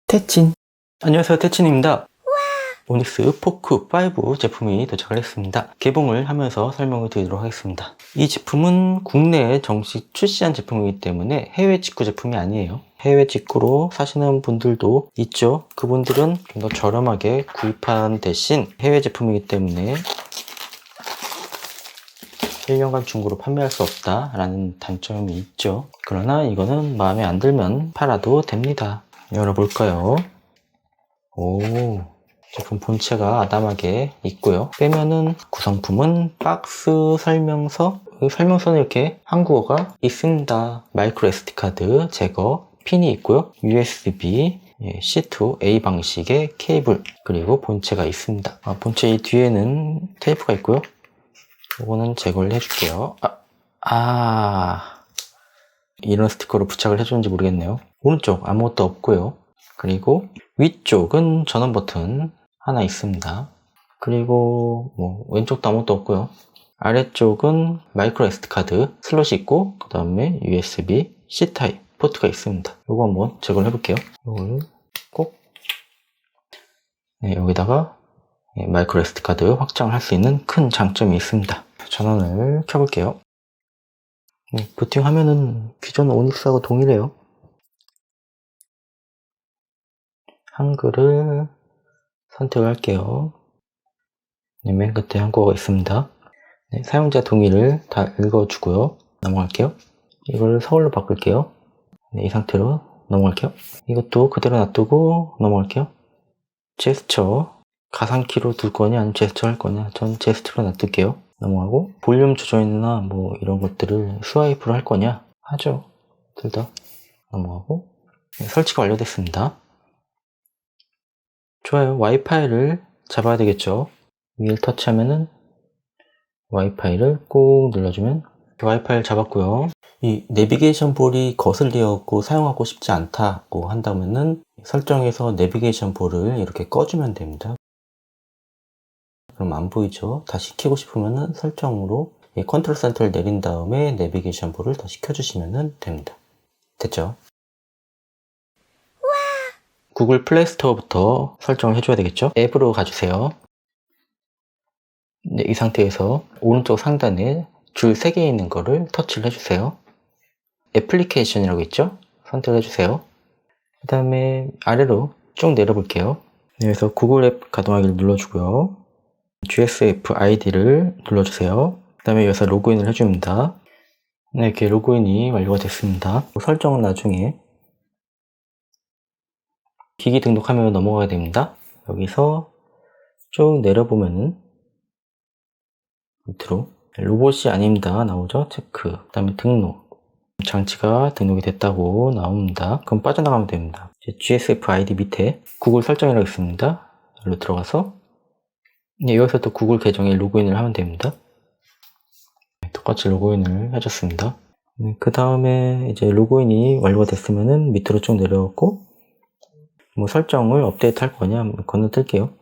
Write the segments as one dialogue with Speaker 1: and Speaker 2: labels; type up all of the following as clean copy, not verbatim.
Speaker 1: 태친. 안녕하세요, 태친입니다. 오닉스 포크 5 제품이 도착을 했습니다. 개봉을 하면서 설명을 드리도록 하겠습니다. 이 제품은 국내에 정식 출시한 제품이기 때문에 해외 직구 제품이 아니에요. 해외 직구로 사시는 분들도 있죠. 그분들은 좀 더 저렴하게 구입한 대신 해외 제품이기 때문에 1년간 중고로 판매할 수 없다라는 단점이 있죠. 그러나 이거는 마음에 안 들면 팔아도 됩니다. 열어볼까요? 오, 제품 본체가 아담하게 있고요. 빼면은 구성품은 박스 설명서, 설명서는 이렇게 한국어가 있습니다. 마이크로 SD 카드 제거 핀이 있고요. USB, C2, A 방식의 케이블, 그리고 본체가 있습니다. 본체 이 뒤에는 테이프가 있고요. 이거는 제거를 해줄게요. 이런 스티커로 부착을 해주는지 모르겠네요. 오른쪽 아무것도 없고요. 그리고 위쪽은 전원 버튼 하나 있습니다. 그리고 왼쪽도 아무것도 없고요. 아래쪽은 마이크로 SD 카드 슬롯이 있고, 그 다음에 USB C 타입 포트가 있습니다. 이거 한번 제거를 해볼게요. 이걸 꼭 여기다가 마이크로 SD 카드 확장을 할 수 있는 큰 장점이 있습니다. 전원을 켜볼게요. 부팅 화면은 기존 오닉스하고 동일해요. 한글을 선택을 할게요. 맨 끝에 한국어가 있습니다. 사용자 동의를 다 읽어주고요. 넘어갈게요. 이걸 서울로 바꿀게요. 이 상태로 넘어갈게요. 이것도 그대로 놔두고 넘어갈게요. 제스처, 가상키로 둘 거냐 아니면 제스처 할 거냐. 전 제스처로 놔둘게요. 넘어가고, 볼륨 조절이나 이런 것들을 스와이프로 할 거냐 하죠. 둘 다. 넘어가고, 설치가 완료됐습니다. 좋아요. 와이파이를 잡아야 되겠죠. 위를 터치하면은 와이파이를 꼭 눌러주면 와이파이를 잡았고요. 이 내비게이션 볼이 거슬리었고 사용하고 싶지 않다고 한다면은 설정에서 내비게이션 볼을 이렇게 꺼주면 됩니다. 그럼 안 보이죠? 다시 켜고 싶으면은 설정으로 컨트롤 센터를 내린 다음에 내비게이션 볼을 다시 켜주시면 됩니다. 됐죠? 구글 플레이 스토어부터 설정을 해줘야 되겠죠? 앱으로 가주세요. 이 상태에서 오른쪽 상단에 줄 3개 있는 거를 터치를 해주세요. 애플리케이션이라고 있죠? 선택을 해주세요. 그 다음에 아래로 쭉 내려볼게요. 여기서 구글 앱 가동하기를 눌러주고요. GSF ID를 눌러주세요. 그 다음에 여기서 로그인을 해줍니다. 이렇게 로그인이 완료가 됐습니다. 설정은 나중에 기기 등록하면 넘어가야 됩니다. 여기서 쭉 내려보면은 밑으로 로봇이 아닙니다 나오죠. 체크. 그 다음에 등록. 장치가 등록이 됐다고 나옵니다. 그럼 빠져나가면 됩니다. GSF ID 밑에 구글 설정이라고 있습니다. 여기로 들어가서 여기서 또 구글 계정에 로그인을 하면 됩니다. 똑같이 로그인을 해줬습니다. 그 다음에 이제 로그인이 완료가 됐으면은 밑으로 쭉 내려오고 설정을 업데이트 할 거냐 건너뛸게요.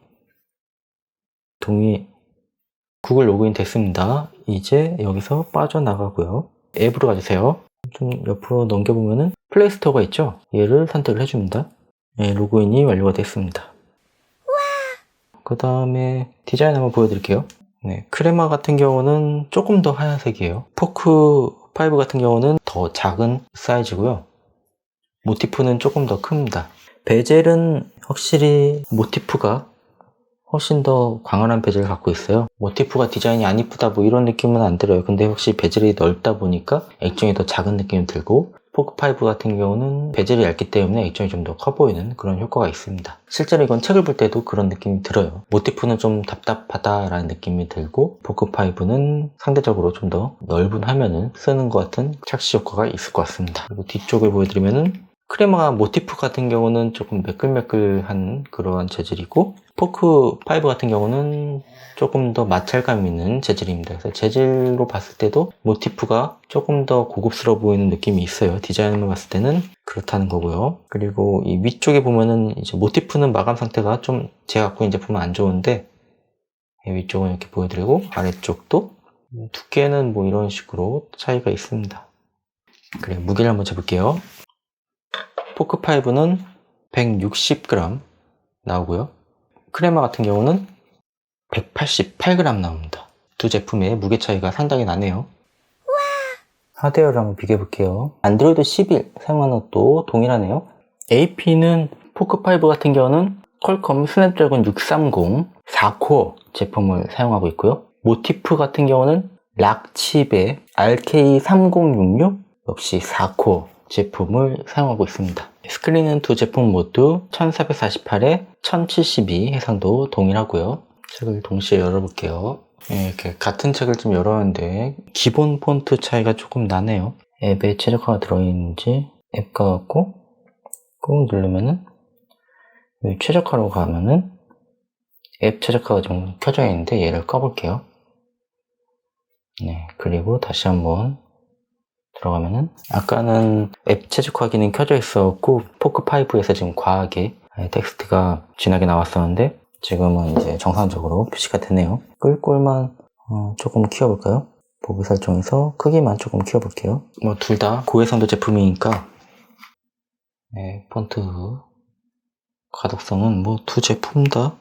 Speaker 1: 동의. 구글 로그인 됐습니다. 이제 여기서 빠져나가고요. 앱으로 가주세요. 좀 옆으로 넘겨보면은 플레이 스토어가 있죠? 얘를 선택을 해줍니다. 로그인이 완료가 됐습니다. 그 다음에 디자인 한번 보여드릴게요. 크레마 같은 경우는 조금 더 하얀색이에요. 포크 5 같은 경우는 더 작은 사이즈고요. 모티프는 조금 더 큽니다. 베젤은 확실히 모티프가 훨씬 더 광활한 베젤을 갖고 있어요. 모티프가 디자인이 안 이쁘다 이런 느낌은 안 들어요. 근데 혹시 베젤이 넓다 보니까 액정이 더 작은 느낌이 들고, 포크5 같은 경우는 베젤이 얇기 때문에 액정이 좀 더 커 보이는 그런 효과가 있습니다. 실제로 이건 책을 볼 때도 그런 느낌이 들어요. 모티프는 좀 답답하다라는 느낌이 들고, 포크5는 상대적으로 좀 더 넓은 화면을 쓰는 것 같은 착시 효과가 있을 것 같습니다. 그리고 뒤쪽을 보여드리면은 크레마 모티프 같은 경우는 조금 매끌매끌한 그러한 재질이고, 포크5 같은 경우는 조금 더 마찰감 있는 재질입니다. 그래서 재질로 봤을 때도 모티프가 조금 더 고급스러워 보이는 느낌이 있어요. 디자인으로 봤을 때는 그렇다는 거고요. 그리고 이 위쪽에 보면은 이제 모티프는 마감 상태가 좀 제가 갖고 있는 제품은 안 좋은데, 위쪽은 이렇게 보여드리고 아래쪽도 두께는 이런 식으로 차이가 있습니다. 그래, 무게를 한번 재볼게요. 포크5는 160g 나오고요. 크레마 같은 경우는 188g 나옵니다. 두 제품의 무게 차이가 상당히 나네요. 하드웨어를 한번 비교해 볼게요. 안드로이드 11 사용하는 것도 동일하네요. AP는 포크5 같은 경우는 퀄컴 스냅드래곤 630 4코어 제품을 사용하고 있고요. 모티프 같은 경우는 락칩의 RK3066 역시 4코어 제품을 사용하고 있습니다. 스크린은 두 제품 모두 1448에 1072 해상도 동일하고요. 책을 동시에 열어볼게요. 이렇게 같은 책을 좀 열었는데 기본 폰트 차이가 조금 나네요. 앱에 최적화가 들어있는지 앱 가갖고 꾹 누르면은 최적화로 가면은 앱 최적화가 좀 켜져 있는데 얘를 꺼볼게요. 네, 그리고 다시 한번 들어가면은 아까는 앱 최적화 기능 켜져 있었고 포크5에서 지금 과하게 텍스트가 진하게 나왔었는데 지금은 이제 정상적으로 표시가 되네요. 끌골만 조금 키워볼까요? 보기 설정에서 크기만 조금 키워볼게요. 뭐 둘 다 고해상도 제품이니까 네, 폰트 가독성은 뭐 두 제품 다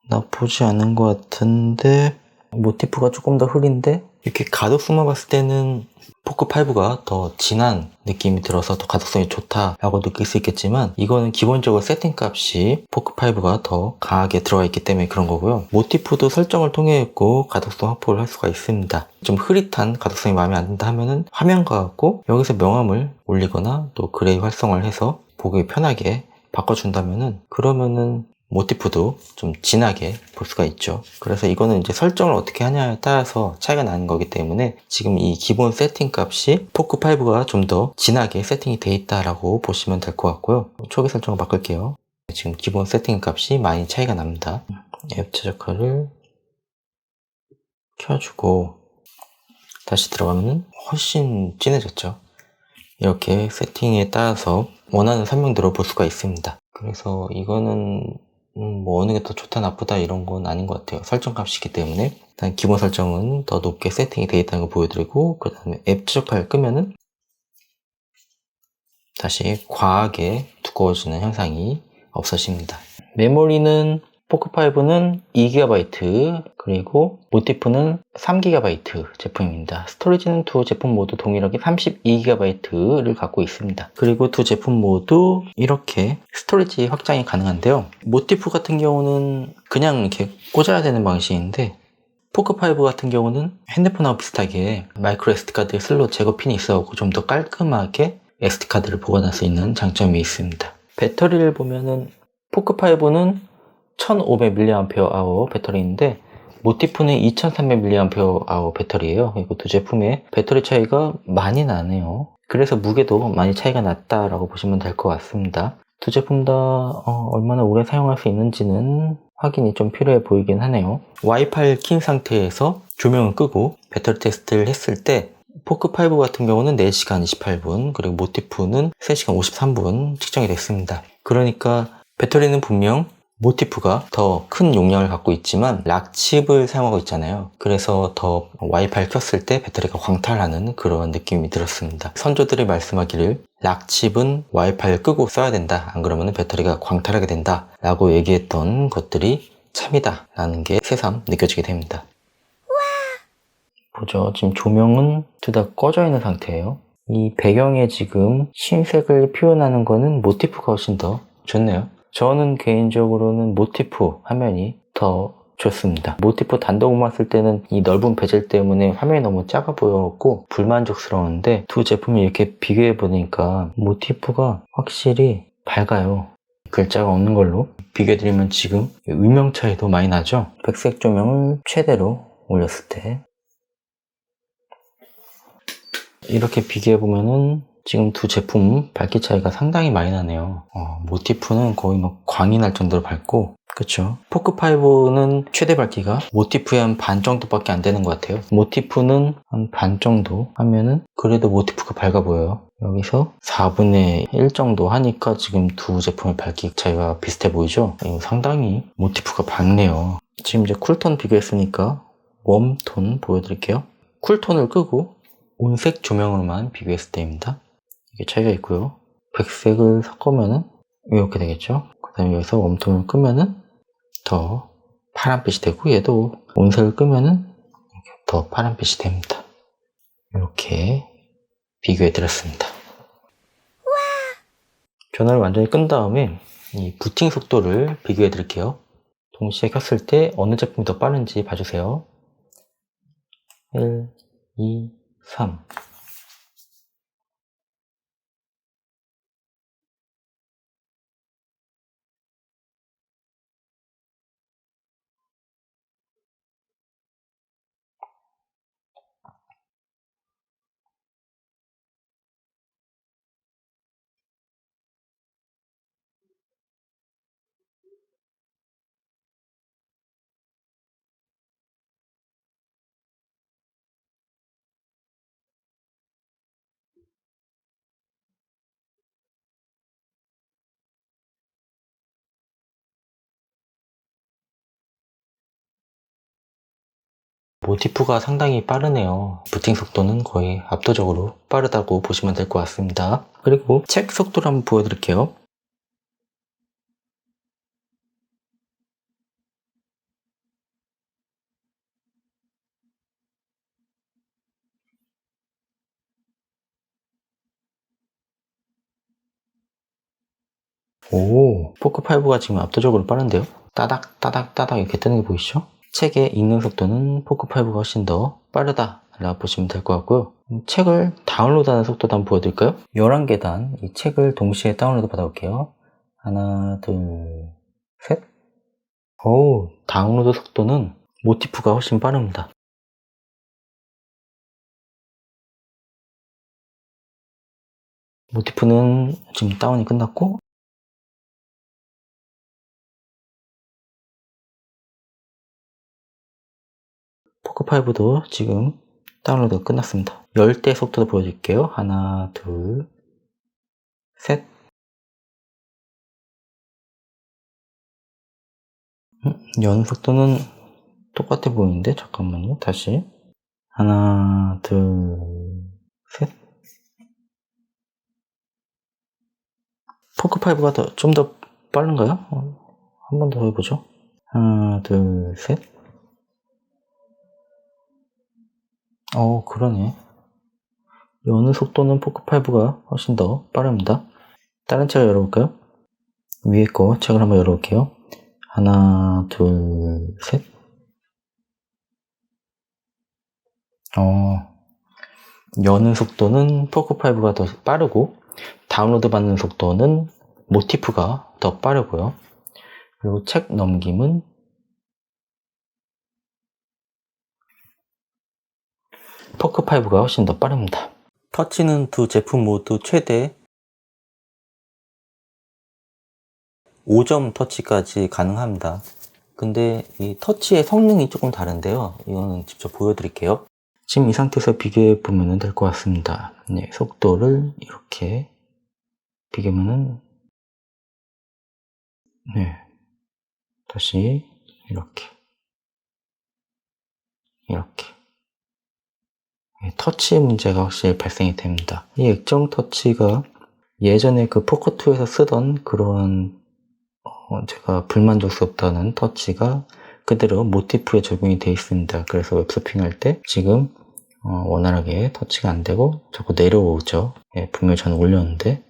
Speaker 1: 나쁘지 않은 것 같은데 모티프가 조금 더 흐린데 이렇게 가독성만 봤을 때는 포크5가 더 진한 느낌이 들어서 더 가독성이 좋다라고 느낄 수 있겠지만 이거는 기본적으로 세팅값이 포크5가 더 강하게 들어가 있기 때문에 그런 거고요. 모티프도 설정을 통해 있고 가독성 확보를 할 수가 있습니다. 좀 흐릿한 가독성이 마음에 안 든다 하면은 화면 가갖고 여기서 명암을 올리거나 또 그레이 활성화를 해서 보기 편하게 바꿔준다면은 그러면은 모티프도 좀 진하게 볼 수가 있죠. 그래서 이거는 이제 설정을 어떻게 하냐에 따라서 차이가 나는 거기 때문에 지금 이 기본 세팅 값이 포크5가 좀 더 진하게 세팅이 되어 있다라고 보시면 될 것 같고요. 초기 설정을 바꿀게요. 지금 기본 세팅 값이 많이 차이가 납니다. 앱 최적화를 켜주고 다시 들어가면 훨씬 진해졌죠. 이렇게 세팅에 따라서 원하는 설명대로 볼 수가 있습니다. 그래서 이거는 뭐 어느 게 더 좋다 나쁘다 이런 건 아닌 것 같아요. 설정 값이기 때문에 일단 기본 설정은 더 높게 세팅이 되어 있다는 걸 보여드리고 그 다음에 앱 최적화를 끄면은 다시 과하게 두꺼워지는 현상이 없어집니다. 메모리는 포크5는 2GB 그리고 모티프는 3GB 제품입니다. 스토리지는 두 제품 모두 동일하게 32GB를 갖고 있습니다. 그리고 두 제품 모두 이렇게 스토리지 확장이 가능한데요. 모티프 같은 경우는 그냥 이렇게 꽂아야 되는 방식인데 포크5 같은 경우는 핸드폰하고 비슷하게 마이크로 SD카드 슬롯 제거 핀이 있어서 좀 더 깔끔하게 SD카드를 보관할 수 있는 장점이 있습니다. 배터리를 보면은 포크5는 1500mAh 배터리인데 모티프는 2300mAh 배터리예요. 그리고 두 제품의 배터리 차이가 많이 나네요. 그래서 무게도 많이 차이가 났다라고 보시면 될 것 같습니다. 두 제품 다 얼마나 오래 사용할 수 있는지는 확인이 좀 필요해 보이긴 하네요. 와이파이를 킨 상태에서 조명을 끄고 배터리 테스트를 했을 때 포크5 같은 경우는 4시간 28분 그리고 모티프는 3시간 53분 측정이 됐습니다. 그러니까 배터리는 분명 모티프가 더 큰 용량을 갖고 있지만 락칩을 사용하고 있잖아요. 그래서 더 와이파이를 켰을 때 배터리가 광탈하는 그런 느낌이 들었습니다. 선조들이 말씀하기를 락칩은 와이파이를 끄고 써야 된다. 안 그러면 배터리가 광탈하게 된다. 라고 얘기했던 것들이 참이다. 라는 게 새삼 느껴지게 됩니다. 보죠. 지금 조명은 둘 다 꺼져 있는 상태예요. 이 배경에 지금 흰색을 표현하는 거는 모티프가 훨씬 더 좋네요. 저는 개인적으로는 모티프 화면이 더 좋습니다. 모티프 단독만 쓸 때는 이 넓은 베젤 때문에 화면이 너무 작아 보여갖고 불만족스러웠는데 두 제품을 이렇게 비교해 보니까 모티프가 확실히 밝아요. 글자가 없는 걸로 비교해드리면 지금 음영 차이도 많이 나죠. 백색 조명을 최대로 올렸을 때 이렇게 비교해보면은 지금 두 제품 밝기 차이가 상당히 많이 나네요. 모티프는 거의 뭐 광이 날 정도로 밝고 그쵸? 포크5는 최대 밝기가 모티프의 한 반 정도밖에 안 되는 것 같아요. 모티프는 한 반 정도 하면은 그래도 모티프가 밝아 보여요. 여기서 4분의 1 정도 하니까 지금 두 제품의 밝기 차이가 비슷해 보이죠? 이거 상당히 모티프가 밝네요. 지금 이제 쿨톤 비교했으니까 웜톤 보여드릴게요. 쿨톤을 끄고 온색 조명으로만 비교했을 때입니다. 이게 차이가 있고요. 백색을 섞으면은 이렇게 되겠죠. 그 다음에 여기서 웜톤을 끄면은 더 파란빛이 되고, 얘도 온색을 끄면은 더 파란빛이 됩니다. 이렇게 비교해 드렸습니다. 전원을 완전히 끈 다음에 이 부팅 속도를 비교해 드릴게요. 동시에 켰을 때 어느 제품이 더 빠른지 봐주세요. 1, 2, 3. 모티프가 상당히 빠르네요. 부팅 속도는 거의 압도적으로 빠르다고 보시면 될 것 같습니다. 그리고 책 속도를 한번 보여드릴게요. 오, 포크5가 지금 압도적으로 빠른데요? 따닥 따닥 따닥 이렇게 뜨는 게 보이시죠? 책의 읽는 속도는 포크5가 훨씬 더 빠르다 라고 보시면 될 것 같고요. 책을 다운로드하는 속도도 한번 보여드릴까요? 11계단 이 책을 동시에 다운로드 받아볼게요. 하나, 둘, 셋. 오, 다운로드 속도는 모티프가 훨씬 빠릅니다. 모티프는 지금 다운이 끝났고, 포크5도 지금 다운로드가 끝났습니다. 열 대 속도도 보여드릴게요. 하나, 둘, 셋. 여는 속도는 똑같아 보이는데 잠깐만요. 다시 하나, 둘, 셋. 포크5가 좀 더 빠른가요? 한 번 더 해보죠. 하나, 둘, 셋. 그러네. 여는 속도는 포크5가 훨씬 더 빠릅니다. 다른 책을 열어볼까요? 위에 거 책을 한번 열어볼게요. 하나, 둘, 셋. 여는 속도는 포크5가 더 빠르고, 다운로드 받는 속도는 모티프가 더 빠르고요. 그리고 책 넘김은 포크5가 훨씬 더 빠릅니다. 터치는 두 제품 모두 최대 5점 터치까지 가능합니다. 근데 이 터치의 성능이 조금 다른데요. 이거는 직접 보여드릴게요. 지금 이 상태에서 비교해 보면 될 것 같습니다. 네, 속도를 이렇게 비교하면은, 네, 다시 이렇게 터치 문제가 확실히 발생이 됩니다. 이 액정 터치가 예전에 그 포커2에서 쓰던 그런 제가 불만족스럽다는 터치가 그대로 모티프에 적용이 되어 있습니다. 그래서 웹서핑 할 때 지금 원활하게 터치가 안 되고 자꾸 내려오죠. 분명히 저는 올렸는데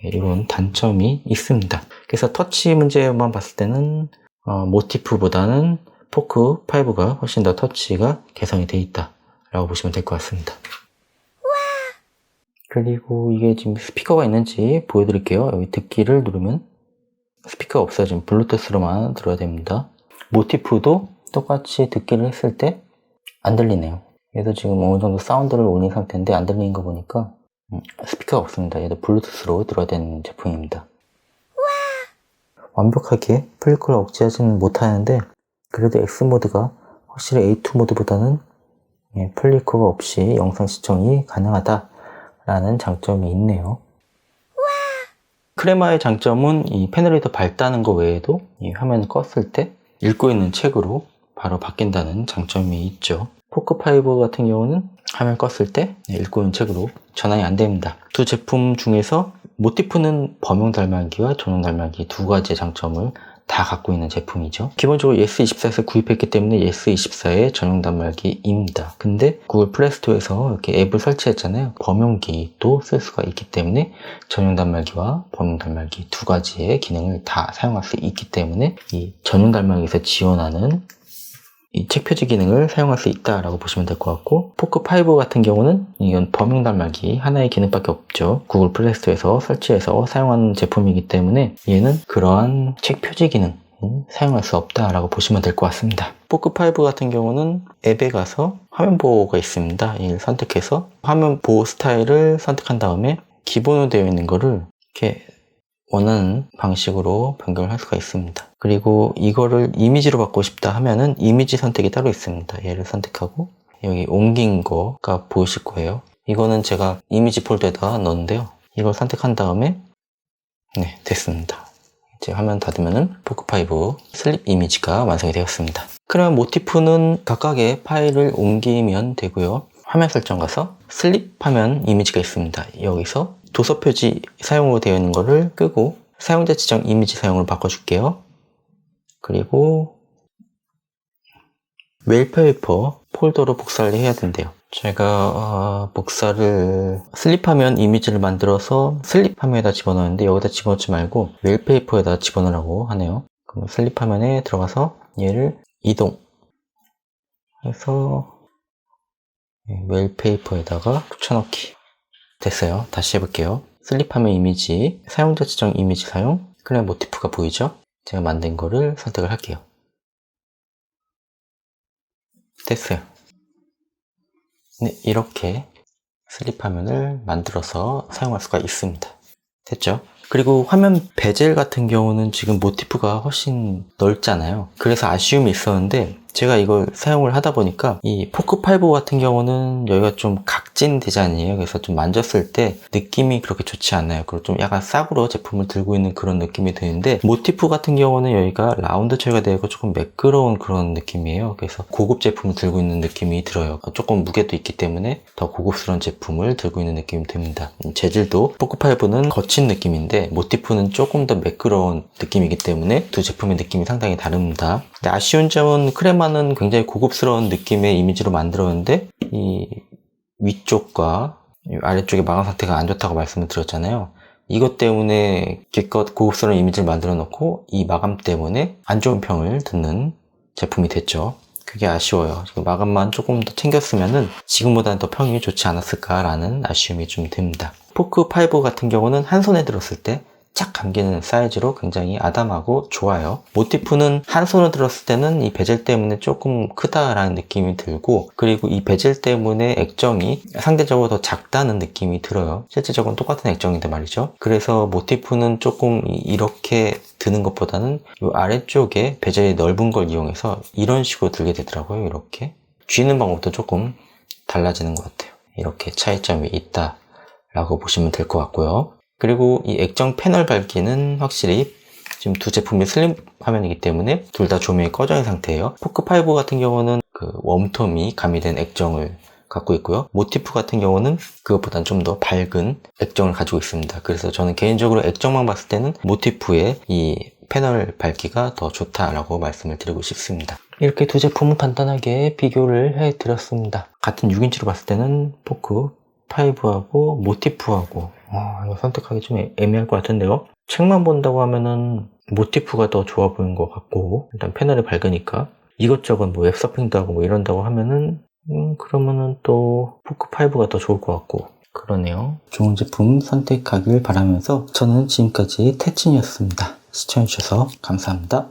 Speaker 1: 이런 단점이 있습니다. 그래서 터치 문제만 봤을 때는 모티프보다는 포크5가 훨씬 더 터치가 개선이 되어 있다 라고 보시면 될 것 같습니다. 그리고 이게 지금 스피커가 있는지 보여드릴게요. 여기 듣기를 누르면 스피커가 없어요. 지금 블루투스로만 들어야 됩니다. 모티프도 똑같이 듣기를 했을 때 안 들리네요. 얘도 지금 어느 정도 사운드를 올린 상태인데 안 들리는 거 보니까 스피커가 없습니다. 얘도 블루투스로 들어야 되는 제품입니다. 완벽하게 플리커를 억제하지는 못하는데 그래도 X모드가 확실히 A2 모드보다는 플리커가 없이 영상 시청이 가능하다라는 장점이 있네요. 크레마의 장점은 이 패널이 더 밝다는 거 외에도 이 화면을 껐을 때 읽고 있는 책으로 바로 바뀐다는 장점이 있죠. 포크5 같은 경우는 화면 껐을 때 읽고 있는 책으로 전환이 안 됩니다. 두 제품 중에서 모티프는 범용 달말기와 전용 달말기 두 가지의 장점을 다 갖고 있는 제품이죠. 기본적으로 예스24에서 구입했기 때문에 예스24의 전용 단말기입니다. 근데 구글 플레이스토어에서 이렇게 앱을 설치했잖아요. 범용기도 쓸 수가 있기 때문에 전용 단말기와 범용 단말기 두 가지의 기능을 다 사용할 수 있기 때문에 이 전용 단말기에서 지원하는 이 책 표지 기능을 사용할 수 있다라고 보시면 될 것 같고, 포크5 같은 경우는 이건 범용 단말기 하나의 기능밖에 없죠. 구글 플레이스토어에서 설치해서 사용하는 제품이기 때문에 얘는 그러한 책 표지 기능 사용할 수 없다라고 보시면 될 것 같습니다. 포크5 같은 경우는 앱에 가서 화면 보호가 있습니다. 이를 선택해서 화면 보호 스타일을 선택한 다음에 기본으로 되어 있는 거를 이렇게 원하는 방식으로 변경을 할 수가 있습니다. 그리고 이거를 이미지로 받고 싶다 하면은 이미지 선택이 따로 있습니다. 얘를 선택하고 여기 옮긴 거가 보이실 거예요. 이거는 제가 이미지 폴더에다가 넣었는데요. 이걸 선택한 다음에 네, 됐습니다. 이제 화면 닫으면은 포크5 슬립 이미지가 완성이 되었습니다. 그러면 모티프는 각각의 파일을 옮기면 되고요. 화면 설정 가서 슬립 화면 이미지가 있습니다. 여기서 도서 표지 사용으로 되어 있는 거를 끄고 사용자 지정 이미지 사용으로 바꿔줄게요. 그리고 웰페이퍼 폴더로 복사를 해야 된대요. 제가 복사를 슬립화면 이미지를 만들어서 슬립화면에다 집어넣었는데 여기다 집어넣지 말고 웰페이퍼에다 집어넣으라고 하네요. 그럼 슬립화면에 들어가서 얘를 이동 해서 웰페이퍼에다가 붙여넣기. 됐어요. 다시 해볼게요. 슬립화면 이미지, 사용자 지정 이미지 사용, 클레어 모티프가 보이죠? 제가 만든 거를 선택을 할게요. 됐어요. 네, 이렇게 슬립화면을 만들어서 사용할 수가 있습니다. 됐죠? 그리고 화면 베젤 같은 경우는 지금 모티프가 훨씬 넓잖아요. 그래서 아쉬움이 있었는데 제가 이걸 사용을 하다 보니까 이 포크5 같은 경우는 여기가 좀 각진 디자인이에요. 그래서 좀 만졌을 때 느낌이 그렇게 좋지 않아요. 그리고 좀 약간 싸구려 제품을 들고 있는 그런 느낌이 드는데 모티프 같은 경우는 여기가 라운드 처리가 되고 조금 매끄러운 그런 느낌이에요. 그래서 고급 제품을 들고 있는 느낌이 들어요. 조금 무게도 있기 때문에 더 고급스러운 제품을 들고 있는 느낌이 듭니다. 재질도 포크5는 거친 느낌인데 모티프는 조금 더 매끄러운 느낌이기 때문에 두 제품의 느낌이 상당히 다릅니다. 근데 아쉬운 점은 크레마는 굉장히 고급스러운 느낌의 이미지로 만들었는데 이 위쪽과 아래쪽의 마감 상태가 안 좋다고 말씀을 드렸잖아요. 이것 때문에 기껏 고급스러운 이미지를 만들어 놓고 이 마감 때문에 안 좋은 평을 듣는 제품이 됐죠. 그게 아쉬워요. 마감만 조금 더 챙겼으면은 지금보다는 더 평이 좋지 않았을까라는 아쉬움이 좀 듭니다. 포크5 같은 경우는 한 손에 들었을 때 착 감기는 사이즈로 굉장히 아담하고 좋아요. 모티프는 한 손으로 들었을 때는 이 베젤 때문에 조금 크다라는 느낌이 들고, 그리고 이 베젤 때문에 액정이 상대적으로 더 작다는 느낌이 들어요. 실제적으로는 똑같은 액정인데 말이죠. 그래서 모티프는 조금 이렇게 드는 것보다는 이 아래쪽에 베젤이 넓은 걸 이용해서 이런 식으로 들게 되더라고요. 이렇게 쥐는 방법도 조금 달라지는 것 같아요. 이렇게 차이점이 있다 라고 보시면 될 것 같고요. 그리고 이 액정 패널 밝기는 확실히 지금 두 제품이 슬립 화면이기 때문에 둘 다 조명이 꺼져 있는 상태예요. 포크5 같은 경우는 그 웜톤이 가미된 액정을 갖고 있고요. 모티프 같은 경우는 그것보다는 좀 더 밝은 액정을 가지고 있습니다. 그래서 저는 개인적으로 액정만 봤을 때는 모티프의 이 패널 밝기가 더 좋다라고 말씀을 드리고 싶습니다. 이렇게 두 제품을 간단하게 비교를 해드렸습니다. 같은 6인치로 봤을 때는 포크5하고 모티프하고 이거 선택하기 좀 애매할 것 같은데요. 책만 본다고 하면은 모티프가 더 좋아 보이는 것 같고, 일단 패널이 밝으니까 이것저것 뭐 웹서핑도 하고 뭐 이런다고 하면은 그러면은 또 포크5가 더 좋을 것 같고 그러네요. 좋은 제품 선택하길 바라면서 저는 지금까지 태진이었습니다. 시청해주셔서 감사합니다.